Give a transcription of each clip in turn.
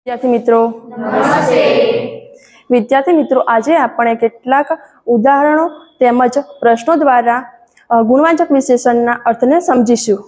વિદ્યાર્થી મિત્રો આજે આપણે કેટલાક ઉદાહરણો તેમજ પ્રશ્નો દ્વારા ગુણવાચક વિશેષણના અર્થને સમજીશું।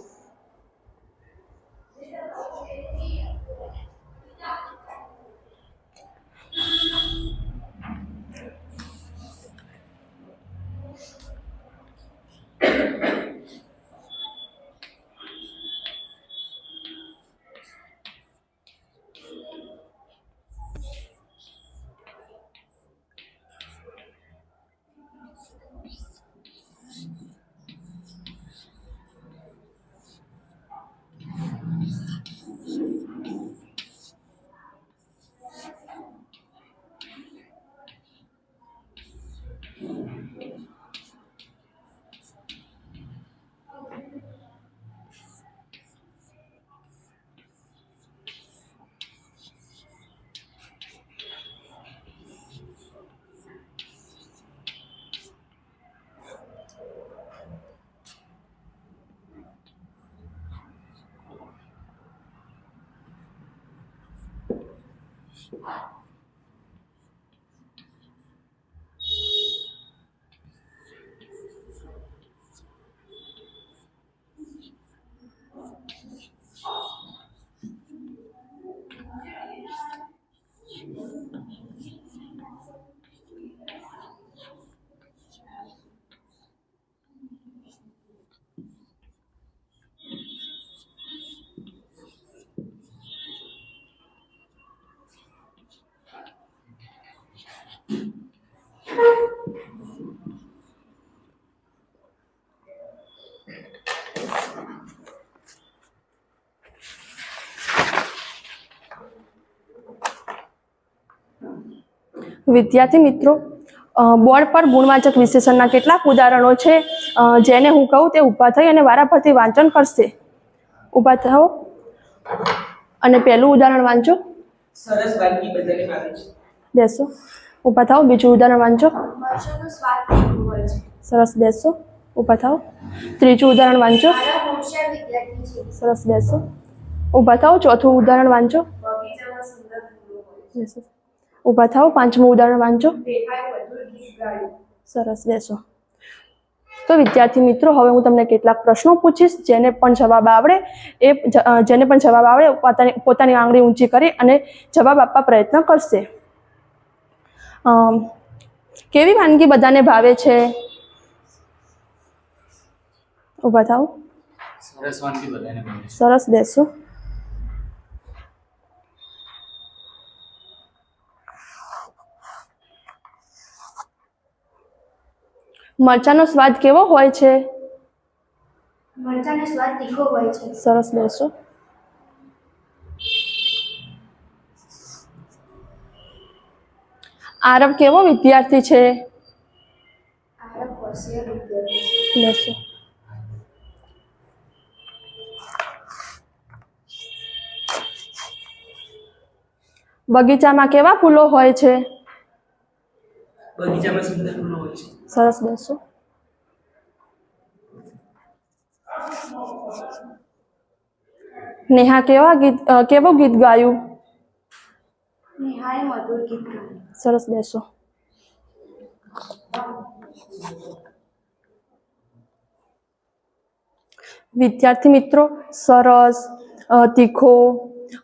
વિદ્યાર્થી મિત્રો, બોર્ડ પર ગુણવાચક વિશેષણના કેટલાક ઉદાહરણો છે, જેને હું કહું તે ઊભા થઈ અને વારાફરતી વાંચન કરશે। ઊભા થાઓ અને પહેલું ઉદાહરણ વાંચો। સરસ વાનગી બધાને ભાવે છે। બેસો। ઊભા થાઓ, બીજું ઉદાહરણ વાંચો। મરચાંનો સ્વાદ તીખો હોય છે। સરસ, બેસો। ઊભા થાઓ, ત્રીજું ઉદાહરણ વાંચો। મારા હોશિયાર વિદ્યાર્થી છે। સરસ, બેસો। ઊભા થાઓ, ચોથું ઉદાહરણ વાંચો। બગીચામાં સુંદર ફૂલો હોય છે। બેસો। ઊભા થાઓ, પાંચમું ઉદાહરણ વાંચો। દેખાય મધુર ગીત ગાયું। સરસ, બેસો। તો વિદ્યાર્થી મિત્રો, હવે હું તમને કેટલાક પ્રશ્નો પૂછીશ, જેને પણ જવાબ આવડે પોતાની આંગળી ઊંચી કરી અને જવાબ આપવા પ્રયત્ન કરશે। કેવી વાનગી બધાને ભાવે છે? ઊભા થાઓ। સરસ વાનગી બધાને ભાવે છે। સરસ, બેસો। મરચાંનો સ્વાદ કેવો હોય છે? મરચાંનો સ્વાદ તીખો હોય છે। સરસ, બેસો। આરવ કેવો વિદ્યાર્થી છે? આરવ હોશિયાર વિદ્યાર્થી છે। બેસો। બગીચામાં કેવા ફૂલો હોય છે? બગીચામાં સુંદર ફૂલો હોય છે। સરસ, બેસો। નેહા કેવું ગીત ગાયું? નેહાએ મધુર ગીત ગાયું। સરસ, બેસો। વિદ્યાર્થી મિત્રો, સરસ, તીખો,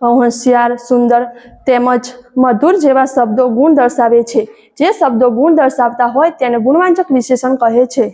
હોશિયાર, સુંદર તેમજ મધુર જેવા શબ્દો ગુણ દર્શાવે છે। જે શબ્દો ગુણ દર્શાવતા હોય તેને ગુણવાચક વિશેષણ કહે છે।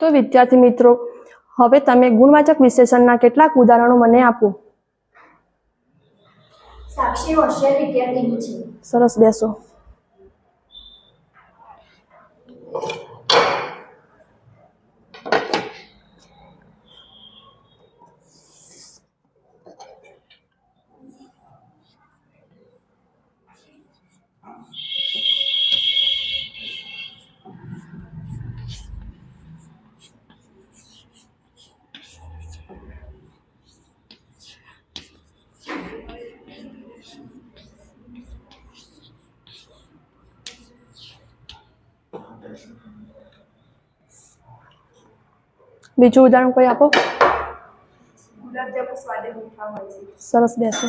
તો વિદ્યાર્થી મિત્રો, હવે તમે ગુણવાચક વિશેષણના કેટલાક ઉદાહરણો મને આપો. સાક્ષી હોશિયાર વિદ્યાર્થીની છે. સરસ, બેસો. બીજું ઉદાહરણ કોઈ આપો. ગુલાબજાંબુ સ્વાદે મીઠા હોય છે. સરસ, બેસો.